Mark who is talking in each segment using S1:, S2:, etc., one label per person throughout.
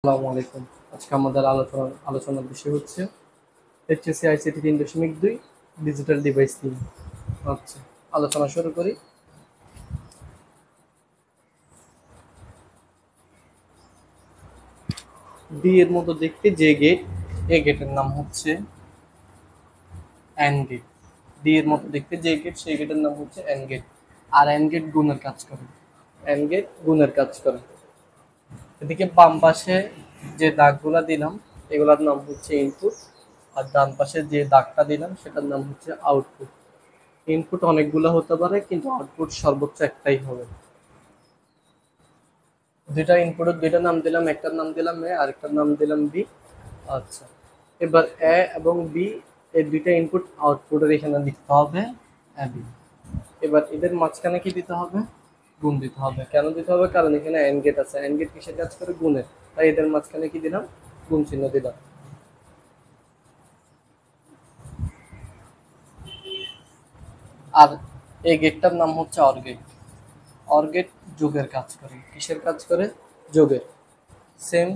S1: আসসালামু আলাইকুম। আজকে আমাদের আলোচনার বিষয় হচ্ছে এইচএসসি আইসিটি 3.2 ডিজিটাল ডিভাইস নিয়ে। আচ্ছা, আলোচনা শুরু করি। ডি এর মতো দেখতে যে গেট, এই গেটের নাম হচ্ছে অ্যান্ড গেট। ডি এর মতো দেখতে যে গেট, সেই গেটের নাম হচ্ছে অ্যান্ড গেট। আর অ্যান্ড গেট গুণের কাজ করে। অ্যান্ড গেট গুণের কাজ করে। এদিকে বাম পাশে যে দাগগুলা দিলাম এগুলোর নাম হচ্ছে ইনপুট, আর ডান পাশে যে দাগটা দিলাম সেটার নাম হচ্ছে আউটপুট। ইনপুট অনেকগুলো হতে পারে কিন্তু আউটপুট সর্বোচ্চ একটাই হবে। দুইটা ইনপুটের দুইটা নাম দিলাম, একটার নাম দিলাম এ, আরেকটার নাম দিলাম বি। আচ্ছা, এবার এ এবং বি এই দুইটা ইনপুট আউটপুটের এখানে লিখতে হবে এ বি। এবার এদের মাঝখানে কি দিতে হবে? গুণ দিতে হবে। কেন দিতে হবে? কারণ এখানে এন্ড গেট আছে। এন্ড গেট কিসের কাজ করে? গুণের। তাই এদের মাঝখানে কি দিলাম? গুণ চিহ্ন দিলাম। আর এই গেটটার নাম হচ্ছে অর গেট। অর গেট যোগের কাজ করে। কিসের কাজ করে? যোগের। সেম,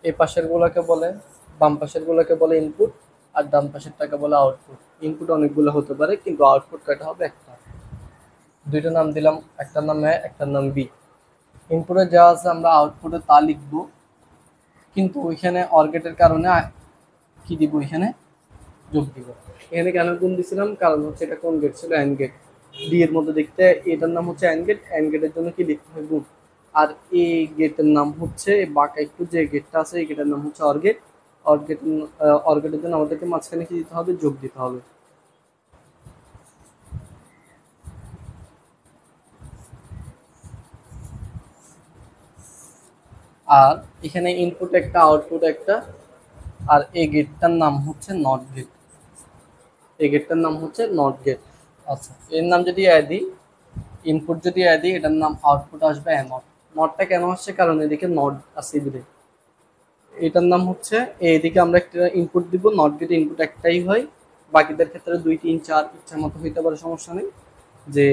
S1: এই পাশের গুলাকে বলে, বাম পাশের গুলাকে বলে ইনপুট, আর ডান পাশেরটাকে বলে আউটপুট। ইনপুট অনেকগুলো হতে পারে কিন্তু আউটপুট কয়টা হবে? একটা। দুইটা নাম দিলাম, একটার নাম এ, একটার নাম বি। ইনপুটে যা আছে আমরা আউটপুটে তা লিখবো, কিন্তু ওইখানে অর গেটের কারণে কি দিব? এখানে যোগ দিব। এখানে কেন গুণ দিছিলাম? কারণ হচ্ছে এটা কোন গেট ছিল? And get. ডি এর মধ্যে দেখতে এটার নাম হচ্ছে অ্যান্ড গেট। অ্যান্ড গেটের জন্য কি লিখতে হয়? গুণ। আর এই গেটের নাম হচ্ছে বাঁকা একটু যে গেটটা আছে এই গেটের নাম হচ্ছে or gate. Or gate, or গেটের জন্য আমাদেরকে মাঝখানে কি দিতে হবে? যোগ দিতে হবে। আর এখানে ইনপুট একটা, আউটপুট একটা। আর এই গেটটার নাম হচ্ছে নট গেট। এই গেটটার নাম হচ্ছে নট গেট। আচ্ছা, এর নাম যদি অ্যাড দিই, ইনপুট যদি অ্যাড দিই, এটার নাম আউটপুট আসবে নট। নটটা কেন আসছে? কারণ এদিকে নট আছে এদিকে। এটার নাম হচ্ছে, এইদিকে আমরা একটা ইনপুট দিব, নট গেটে ইনপুট একটাই হয়। বাকিদের ক্ষেত্রে 2 3 4 ইচ্ছা মতো হইতে পারে, সমস্যা নেই। যে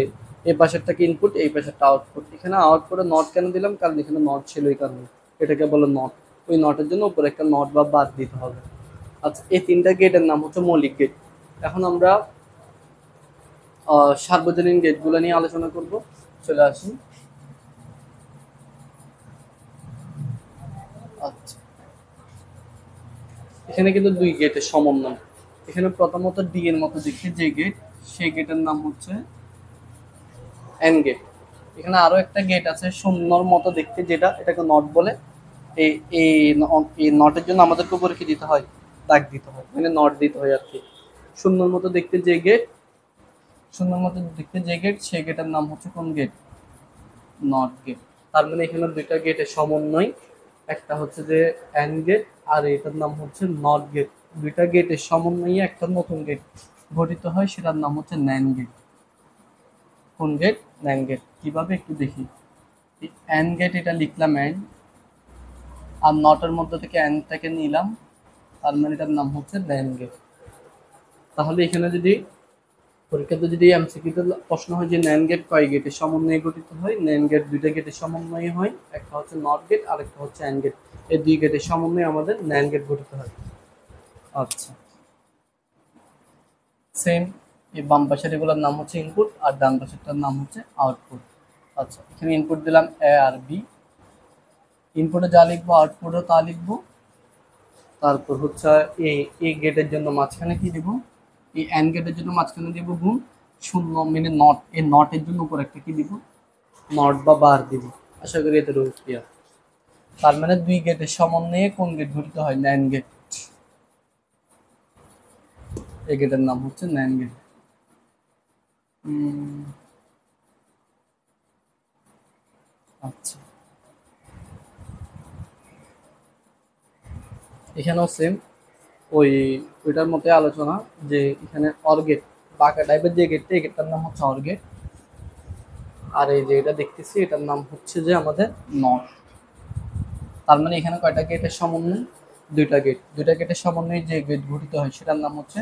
S1: এই পাশেরটাকে ইনপুট, এই পাশেরটা আউটপুট। এখানে আউটপুটে নট কেন দিলাম? কারণ এখানে নট ছিল, এই কারণে এটাকে বলে নট। ওই নটের জন্য উপরে একটা নট বা বাদ দিতে হবে। আচ্ছা, এই তিনটা গেটের নাম হচ্ছে মৌলিক গেট। এখন আমরা সার্বজনীন গেটগুলো নিয়ে আলোচনা করব। চলে আসি। আচ্ছা, এখানে কিন্তু দুই গেটের সমন্বয়। এখানে প্রথমত ডি এর মতো দেখতে যে গেট, সেই গেটের নাম হচ্ছে এন গেট। এখানে আরো একটা গেট আছে শূন্যর মতো দেখতে, যেটা এটাকে নট বলে। এই এই এই নটের জন্য আমাদেরকে উপরে কি দিতে হয়? দাগ দিতে হয়, মানে নট দিতে হয় আর কি। শূন্যর মতো দেখতে যে গেট, শূন্যর মতো দেখতে যে গেট, সেই গেটের নাম হচ্ছে কোন গেট? Not get. তার মানে এখানে দুইটা গেটের সমন্বয়। একটা হচ্ছে যে অ্যান্ড গেট, আর এটার নাম হচ্ছে নট গেট। দুইটা গেটের সমন্বয়ে একটা নতুন গেট গঠিত হয়, সেটার নাম হচ্ছে ন্যান্ড গেট। কোন গেট? NAND gate. কিভাবে একটু দেখি। অ্যান্ড গেট এটা লিখলাম অ্যান্ড, আর নটের মধ্যে থেকে অ্যান্ডটাকে নিলাম, তার মানে এটার নাম হচ্ছে ন্যান্ড গেট। তাহলে এখানে যদি পরীক্ষাতে যদি এমসিকিউতে প্রশ্ন হয় যে ন্যান্ড গেট কয় গেটের সমন্বয়ে গঠিত হয়, ন্যান্ড গেট দুইটা গেটের সমন্বয়ে হয়। একটা হচ্ছে নট গেট আর একটা হচ্ছে অ্যান্ড গেট। এই দুই গেটের সমন্বয়ে আমাদের ন্যান্ড গেট গঠিত হয়। আচ্ছা, সেম, এই বাম পাশের এগুলোর নাম হচ্ছে ইনপুট, আর ডান পাশেরটার নাম হচ্ছে আউটপুট। আচ্ছা, এখানে ইনপুট দিলাম এ আর বি। ইনপুটে যা লিখবো আউটপুটে তা লিখবো। তারপর হচ্ছে এই গেটের জন্য মাঝখানে কি দিব? এই অ্যান্ড গেটের জন্য মাঝখানে দিব গুণ। শূন্য মানে নট, এই নটের জন্য উপর একটা কি দিব? নট বা বার দিব। আশা করি এতে রোজ ক্লিয়ার। তার মানে দুই গেটের সমন্বয়ে কোন গেট গঠিত হয়? NAND gate. এই গেটের নাম হচ্ছে ন্যান্ড গেট। আচ্ছা, এখানেও সেম ওই ওইটার মধ্যে আলোচনা, যে এখানে অর গেট, বাঁকা টাইপের যে গেটটা, এই গেটটার নাম হচ্ছে অর গেট। আর এই যে এটা দেখতেছি এটার নাম হচ্ছে যে আমাদের নট। তার মানে এখানে কয়টা গেটের সমন্বয়? দুইটা গেট। দুইটা গেটের সমন্বয়ে যে গেট গঠিত হয় সেটার নাম হচ্ছে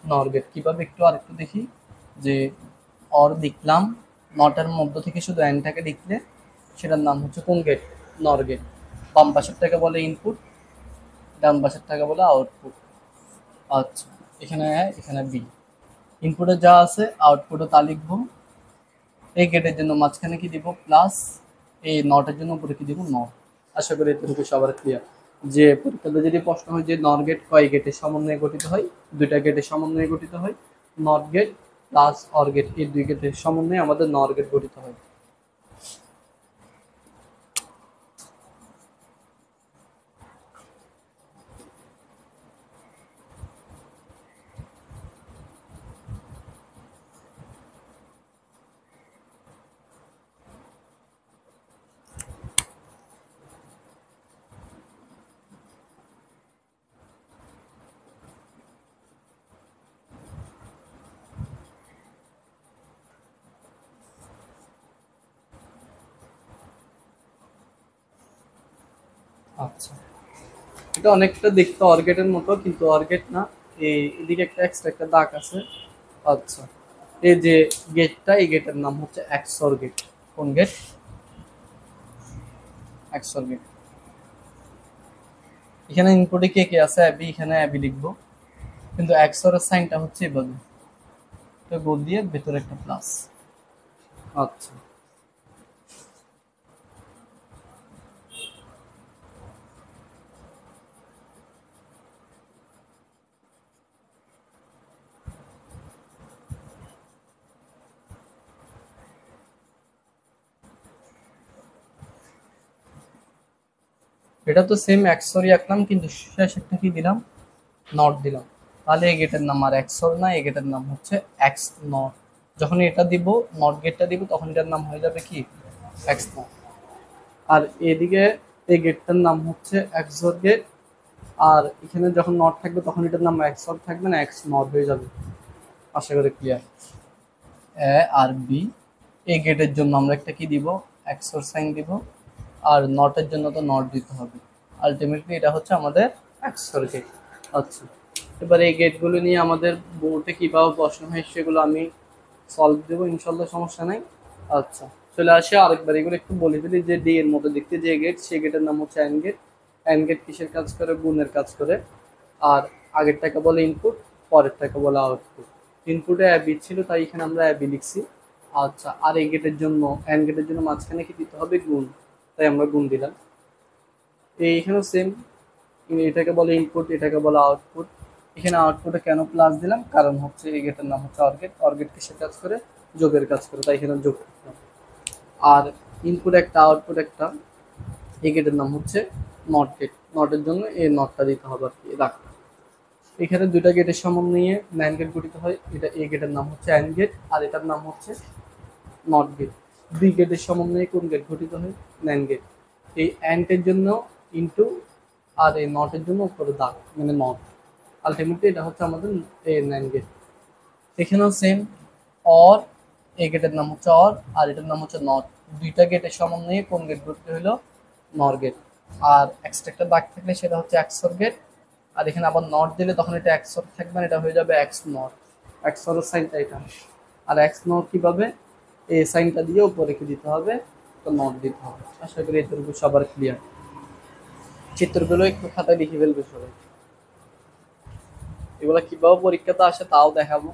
S1: নর গেট। কিভাবে একটু আরেকটু দেখি। যে অর লিখলাম, নটের মধ্য থেকে শুধু এনটাকে লিখলে সেটার নাম হচ্ছে কোন গেট? নর গেট। বাম পাশেরটাকে বলে ইনপুট, ডান পাশেরটাকে বলে আউটপুট। আচ্ছা, এখানে এখানে বি, ইনপুটে যা আছে আউটপুটে তা লিখবো। এই গেটের জন্য মাঝখানে কি দিব প্লাস, এই নটের জন্য উপরে কি দিব নট। আশা করি এতটুকু সবার ক্লিয়ার। যে পরীক্ষাতে যদি প্রশ্ন হয় যে নর গেট কয় গেটের সমন্বয়ে গঠিত হয়, দুইটা গেটের সমন্বয়ে গঠিত হয়। Not gate plus or gate, এই দুই গেটের সমন্বয়ে আমাদের নর গেট গঠিত হয়। আচ্ছা, এটা অনেকটা দেখতে অর্গেটের মতো, কিন্তু অর্গেট না। এদিকে একটা এক্সট্রা একটা দাগ আছে। আচ্ছা, এই যে গেটটা, এই গেটের নাম হচ্ছে এক্সর গেট। কোন গেট? XOR gate. এখানে ইনপুটে কে কে আছে অ্যাবি, এখানে অ্যাবি লিখবো, কিন্তু এক্সরের সাইনটা হচ্ছে এভাবে, তো গোল দিয়ে ভেতরে একটা প্লাস। আচ্ছা, এটা তো সেম এক্সরই আঁকলাম, কিন্তু শেষ একটা কি দিলাম, নট দিলাম। তাহলে এই গেটের নাম আর এক্সর না, এই গেটের নাম হচ্ছে এক্স নট। যখন এটা দিব, নট গেটটা দিব, তখন এটার নাম হয়ে যাবে কি এক্স নট। আর এদিকে এই গেটটার নাম হচ্ছে এক্সর গেট। আর এখানে যখন নট থাকবে তখন এটার নাম এক্সর থাকবে না, এক্স নট হয়ে যাবে। আশা করি ক্লিয়ার। এ আর বি, এই গেটের জন্য আমরা একটা কি দিব, এক্সর সাইন দিব। আর নটের জন্য তো নট দিতে হবে। আলটিমেটলি এটা হচ্ছে আমাদের এক্সর গেট। আচ্ছা, এবার এই গেটগুলো নিয়ে আমাদের বোর্ডে কীভাবে প্রশ্ন হয় সেগুলো আমি সলভ দেবো ইনশাল্লাহ, সমস্যা নাই। আচ্ছা, চলে আসে আরেকবার এগুলো একটু বলে দিলি। যে ডি এর মতো দেখতে যে গেট, সেই গেটের নাম হচ্ছে অ্যান্ড গেট। অ্যান্ড গেট কিসের কাজ করে? গুণের কাজ করে। আর আগেরটাকে বলে ইনপুট, পরেরটাকে বলে আউটপুট। ইনপুটে অ্যাবি ছিল তাই এখানে আমরা অ্যাবি লিখছি। আচ্ছা, আর এই গেটের জন্য, অ্যান্ড গেটের জন্য মাঝখানে কি দিতে হবে? গুণ, তাই আমরা গুণ দিলাম। এইখানেও সেম, এটাকে বলে ইনপুট, এটাকে বলে আউটপুট। এখানে আউটপুটে কেন প্লাস দিলাম? কারণ হচ্ছে এই গেটের নাম হচ্ছে অর্গেট। অর্গেট কিসের কাজ করে? যোগের কাজ করে, তাই এখানে যোগ করলাম। আর ইনপুট একটা, আউটপুট একটা। এই গেটের নাম হচ্ছে নট গেট। নটের জন্য এই নটটা দিতে হবে আর কি, রাখ। এখানে দুইটা গেটের সমন্বয়ে ন্যান্ড গেট গঠিত হয়। এটা এই গেটের নাম হচ্ছে অ্যান্ড গেট, আর এটার নাম হচ্ছে নট গেট। দুই গেটের সমন্বয়ে কোন গেট গঠিত হয়? NAND gate. এই অ্যান্ডের জন্য ইনটু, আর এই নটের জন্য উপরে দাগ, মানে নট। আলটিমেটলি এটা হচ্ছে আমাদের ন্যান্ড গেট। এখানেও সেম, অর, এই গেটের নাম হচ্ছে অর, আর এটার নাম হচ্ছে নট। দুইটা গেটের সমন্বয়ে কোন গেট গঠিত হলো? নর গেট। আর এক্সট্রা একটা দাগ থাকলে সেটা হচ্ছে এক্সর গেট। আর এখানে আবার নট দিলে তখন এটা এক্সর থাকবে না, এটা হয়ে যাবে এক্স নট। এক্সরের সাইনটা এটা। আর এক্স নট কিভাবে? এই সাইনটা দিয়ে উপরে কি দিতে হবে? তো নট দিতে হবে। আশা করি এতটুকু সবার ক্লিয়ার। চিত্রগুলো একটু খাতায় লিখে ফেলবে সবাই। এগুলো কিভাবে পরীক্ষাতে আসে তাও দেখাবো।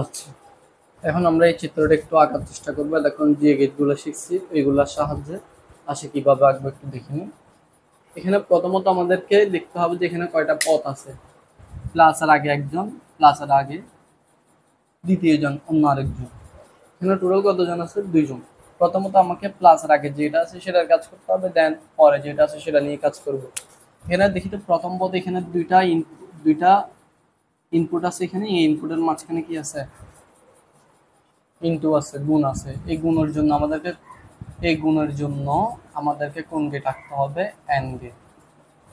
S1: আচ্ছা, এখন আমরা এই চিত্রটা একটু আঁকার চেষ্টা করবো। এখন যে গেটগুলো শিখছি ওইগুলোর সাহায্যে আসে কিভাবে আঁকবো একটু দেখে নিই। এখানে প্রথমত আমাদেরকে দেখতে হবে যে এখানে কয়টা পথ আছে। প্লাসের আগে একজন, প্লাসের আগে দ্বিতীয় জন, অন্য আরেকজন। এখানে টোটাল কতজন আছে? দুইজন। প্রথমত আমাকে প্লাসের আগে যেটা আছে সেটার কাজ করতে হবে, দেন পরে যেটা আছে সেটা নিয়ে কাজ করব। এখানে দেখি তো প্রথম পথে এখানে দুইটা ইনপুট আছে। এখানে এই ইনপুটের মাঝখানে কি আছে? ইনটু আছে, গুণ আছে। এই গুণের জন্য আমাদেরকে এই গুণের জন্য আমাদেরকে কোন গেট আঁকতে হবে? And gate.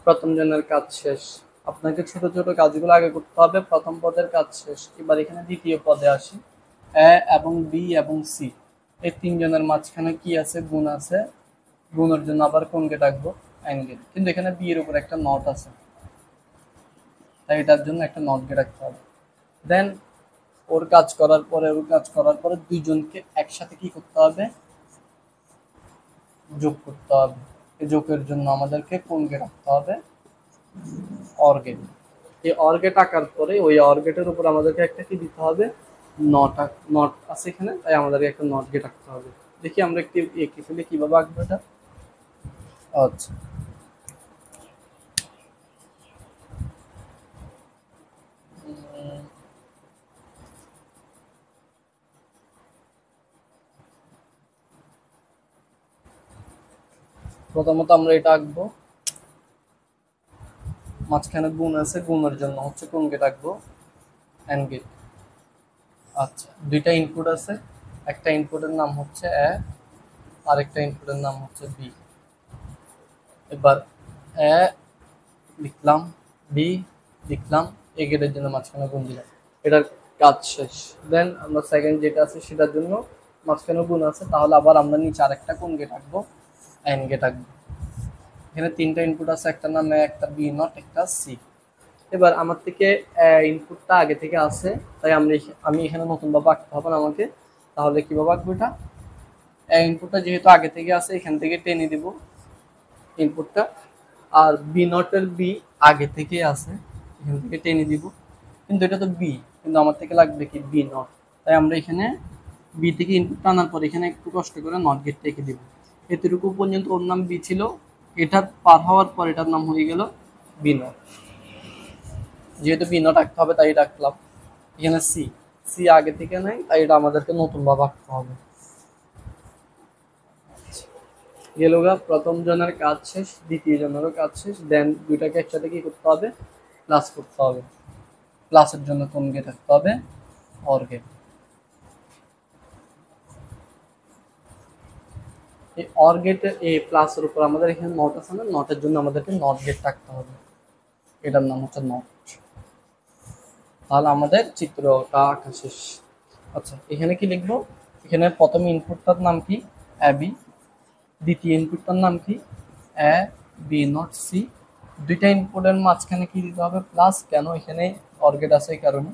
S1: প্রথম জনের কাজ শেষ। আপনাকে ছোট ছোট কাজগুলো আগে করতে হবে। প্রথম পদের কাজ শেষ। এবার এখানে দ্বিতীয় পদে আসি। এ এবং বি এবং সি, এই তিনজনের মাঝখানে কি আছে? গুণ আছে। গুণের জন্য আবার কোন গেট আঁকবো? And gate. কিন্তু এখানে বি এর উপর একটা নট আছে, তাই এটার জন্য একটা নট গেট রাখতে হবে। দেন ওর কাজ করার পরে দুইজনকে একসাথে কি করতে হবে? যোগ করতে হবে। এই যোগের জন্য আমাদেরকে কোন গেট রাখতে হবে? Or gate. এই অর গেট আঁকার পরে ওই অর গেটের উপর আমাদেরকে একটা কি দিতে হবে? নট। নট আছে এখানে, তাই আমাদেরকে একটা নট গেট রাখতে হবে। দেখি আমরা একটি এঁকে ফেলে কিভাবে আঁকবো এটা। আচ্ছা, প্রথমত আমরা এটা আঁকবো। মাঝখানে গুণ আছে, গুণের জন্য হচ্ছে কোন গেট আঁকবো? And gate. আচ্ছা, দুইটা ইনপুট আছে। একটা ইনপুটের নাম হচ্ছে এ, আরেকটা ইনপুটের নাম হচ্ছে বি। এবার এ লিখলাম, বি লিখলাম, এ গেটের জন্য মাঝখানে গুণ দিলাম। এটার কাজ শেষ। দেন আমরা সেকেন্ড যেটা আছে সেটার জন্য মাঝখানে গুণ আছে, তাহলে আবার আমরা নিচে আরেকটা কোন গেট আঁকবো? এন গেট আঁকবো। এখানে তিনটা ইনপুট আছে, একটা নাম এ, একটা বি নট, একটা সি। এবার আমার থেকে ইনপুটটা আগে থেকে আছে, তাই আমি এখানে নতুন ভাবে আঁকতে হবে না আমাকে। তাহলে কিভাবে আঁকবো এটা? ইনপুটটা যেহেতু আগে থেকে আছে, এখান থেকে টেনে দিব ইনপুটটা। আর বি নটের বি আগে থেকে আছে, এখান থেকে টেনে দিব। কিন্তু এটা তো বি, কিন্তু আমার থেকে লাগবে কি? B not. তাই আমরা এখানে বি থেকে ইনপুট টানার পর এখানে একটু কষ্ট করে নট গেট রেখে দিব। এতটুকু পর্যন্ত ওর নাম বি ছিল, এটা পার হওয়ার পর এটার নাম হয়ে গেল বি নট। যেহেতু বি নট আঁকতে হবে তাই রাখলাম। এখানে সি, সি আগে থেকে নাই, তাই এটা আমাদেরকে নতুন ভাবে আঁকতে হবে। গেলগা প্রথম জনের কাজ শেষ, দ্বিতীয় জনেরও কাজ শেষ। দেন দুইটাকে একসাথে কি করতে হবে? প্লাস করতে হবে। প্লাসের জন্য কোন গেট রাখতে হবে? Or gate. এই অর গেটের এই প্লাসের উপর আমাদের এখানে নট আছে না, নটের জন্য আমাদেরকে নট গেট রাখতে হবে। এটার নাম হচ্ছে নট। তাহলে আমাদের চিত্রটা আঁকা শেষ। আচ্ছা, এখানে কি লিখবো? এখানে প্রথম ইনপুটটার নাম কি? A B. দ্বিতীয় ইনপুটটার নাম কি? A B not C. দুইটা ইনপুটের মাঝখানে কি দিতে হবে? প্লাস। কেন? এখানে অর গেট আছে এই কারণে।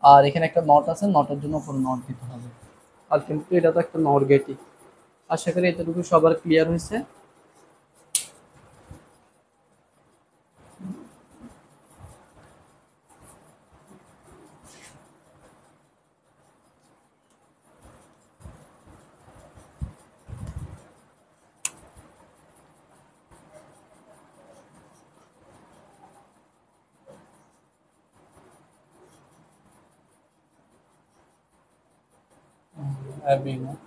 S1: আর এখানে একটা নট আছে, নটের জন্য উপর নট দিতে হবে। আর কিন্তু এটা তো একটা নট গেটই। আশা করি এতটুকু সবার ক্লিয়ার হয়েছে। B not.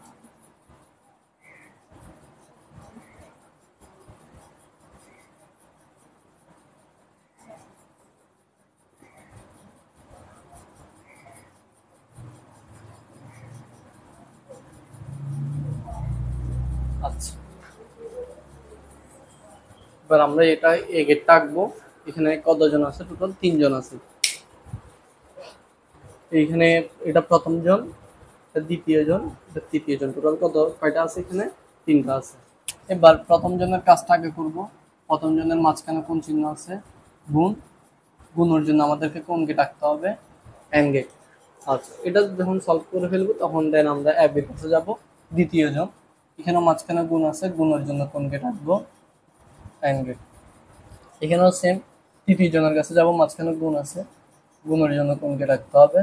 S1: আচ্ছা, এবার আমরা এটা এ গেটটা আঁকবো। এখানে কতজন আছে? টোটাল তিনজন আছে। এইখানে এটা প্রথম জন, এটা দ্বিতীয় জন, এটা তৃতীয় জন। টোটাল কত কয়টা আছে এখানে? তিনটা আছে। এবার প্রথম জনের কাজটা আগে করবো। প্রথম জনের মাঝখানে কোন চিহ্ন আছে? গুণ। গুণের জন্য আমাদেরকে কোন গেট আঁকতে হবে? And gate. আচ্ছা, এটা যখন সলভ করে ফেলবো তখন দেন আমরা অ্যাবের কাছে যাবো। দ্বিতীয় জন, এখানেও মাঝখানে গুণ আছে, গুণের জন্য কোন গেট আঁকবো? And gate. এখানেও সেম, তৃতীয় জনের কাছে যাবো, মাঝখানে গুণ আছে, গুণের জন্য কোন গেট রাখতে হবে?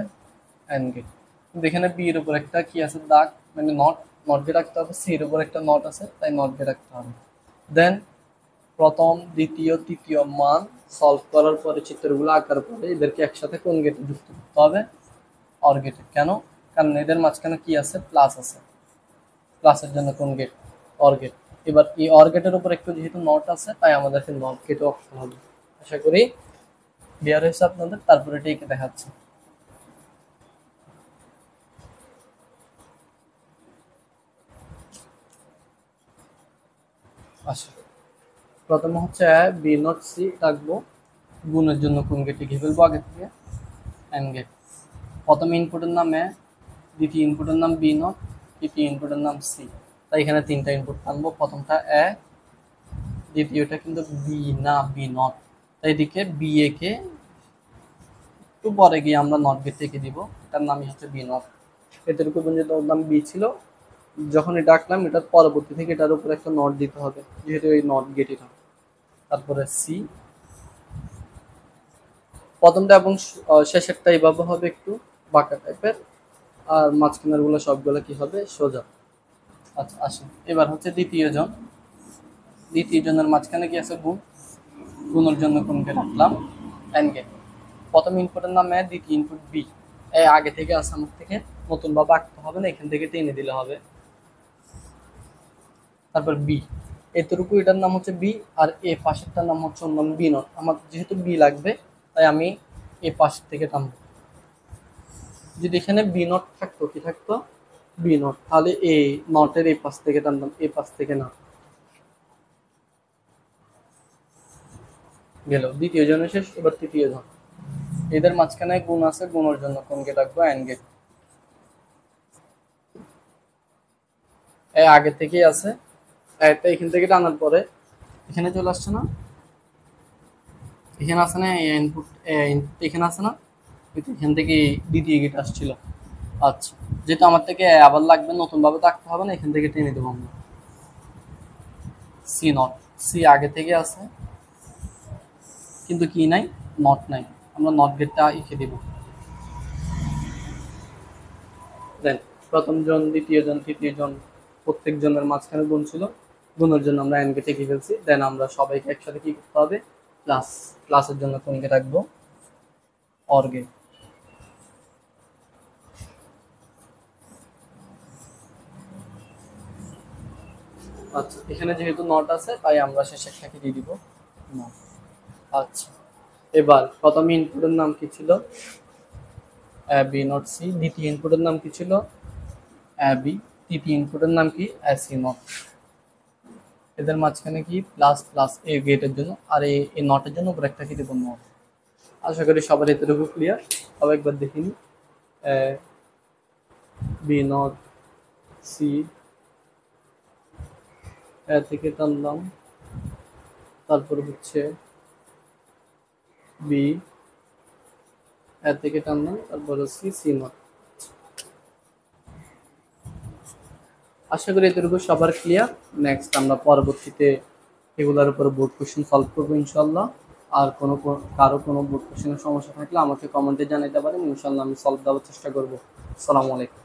S1: And gate. কিন্তু এখানে বি এর উপর একটা কি আছে? দাগ, মানে নট। নট গেট রাখতে হবে। সি এর উপর একটা নট আছে, তাই নট গেট রাখতে হবে। দেন প্রথম, দ্বিতীয়, তৃতীয় মান সলভ করার পরে, চিত্রগুলো আঁকার পরে এদেরকে একসাথে কোন গেটে যুক্ত করতে হবে? অর গেটে। কেন? কারণ এদের মাঝখানে কি আছে? প্লাস আছে। প্লাসের জন্য কোন গেট? Or gate. এবার এই অর গেটের উপর একটু যেহেতু নট আছে, তাই আমাদেরকে নট গেটও আঁকতে হবে। আশা করি ক্লিয়ার হয়েছে আপনাদের। তারপরে এটাকে দেখাচ্ছি। আচ্ছা, প্রথমে হচ্ছে বি নট সি রাখবো, গুণের জন্য কোন গেট লিখে ফেলবো আগে থেকে, এন্ড গেট। প্রথম ইনপুটের নাম এ, দ্বিতীয় ইনপুটের নাম বি নট, তৃতীয় ইনপুটের নাম সি। তাই এখানে তিনটা ইনপুট আনবো, প্রথমটা এ, দ্বিতীয়টা কিন্তু বি না, বি নট। তাই এদিকে বি এ কে একটু পরে গিয়ে আমরা নট গেট থেকে দিব, এটার নামই হচ্ছে বি নট। এতটুকু পর্যন্ত ওর নাম বি ছিল, যখন এটা আঁকলাম এটার পরবর্তী থেকে এটার উপরে একটা নট দিতে হবে, যেহেতু এই নট গেট এটা। তারপরে সি, প্রথমটা এবং শেষেরটা এইভাবে হবে একটু বাঁকা টাইপের, আর মাঝখানের গুলো সবগুলো কি হবে, সোজা। আচ্ছা আসেন, এবার হচ্ছে দ্বিতীয় জন। দ্বিতীয় জনের মাঝখানে কি আছে, গুণ। গুণের জন্য কোনকে রাখলাম, এন্ড গেট। প্রথম ইনপুটের নাম এ, দ্বিতীয় ইনপুট বি। এ আগে থেকে আছে, আমার থেকে নতুন ভাবে আঁকতে হবে না, এখান থেকে টেনে দিলে হবে। তারপর বি, এতটুকু এটার নাম হচ্ছে বি, আর এ পাশেরটার নাম হচ্ছে অন্য বি নট। আমার যেহেতু বি লাগবে তাই আমি এ পাশ থেকে টানবো। যদি এখানে বি নট থাকতো, কি থাকতো, বি নট, তাহলে এ নটের এই পাশ থেকে টানতাম, এ পাশ থেকে না। গেল দ্বিতীয় জনের শেষ, এবার তৃতীয় জন। এদের মাঝখানে গুণ আছে, গুণের জন্য কোনকে রাখবো, এন্ড গেট। এ আগে থেকেই আছে, একটা এখান থেকে টানার পরে এখানে চলে আসছে না, এখানে আছে না ইনপুট, এখানে আছে না, কিন্তু এখান থেকে দ্বিতীয় গেট আসছিল। আচ্ছা, যেহেতু আমার থেকে আবার লাগবে, নতুন ভাবে থাকতে হবে না, এখান থেকে টেনে দেবো আমরা। সি নট, সি আগে থেকে আছে কিন্তু কি নাই, নট নাই, আমরা নট গেটটা লিখে দিব। দেন প্রথম জন, দ্বিতীয় জন, তৃতীয় জন, প্রত্যেক জনের মাঝখানে গুণ ছিল, গুণের জন্য আমরা এন গেটে লিখে ফেলছি। দেন আমরা সবাইকে একসাথে কি করতে হবে, প্লাস। প্লাসের জন্য কোনকে রাখবো, অর গেট। আচ্ছা, এখানে যেহেতু নট আছে তাই আমরা শেষে একটা দিয়ে দিব নট। আচ্ছা, এবার প্রথম ইনপুটের নাম কি ছিল, বি নট সি। দ্বিতীয় ইনপুটের নাম কি ছিল, বি। তৃতীয় ইনপুটের নাম কি, সি নট। এদের মাঝখানে কি প্লাস প্লাস, এ গেটের জন্য, আর এই নটের জন্য উপরে একটা কি দেবো, নট। আশা করি সবার এতটুকু ক্লিয়ার। সবাই একবার দেখিনি, বি নট সি, থেকে টানলাম, তারপর হচ্ছে বি, থেকে টানলাম, তারপর হচ্ছে সি নট। আশা করি এতটুকু সবার ক্লিয়ার। নেক্সট আমরা পরবর্তীতে এগুলোর উপর বোর্ড কোশ্চেন সলভ করবো ইনশাল্লাহ। আর কারো কোনো বোর্ড কোশ্চেনের সমস্যা থাকলে আমাকে কমেন্টে জানাতে পারেন, ইনশাল্লাহ আমি সলভ দেওয়ার চেষ্টা করবো। আসসালামু আলাইকুম।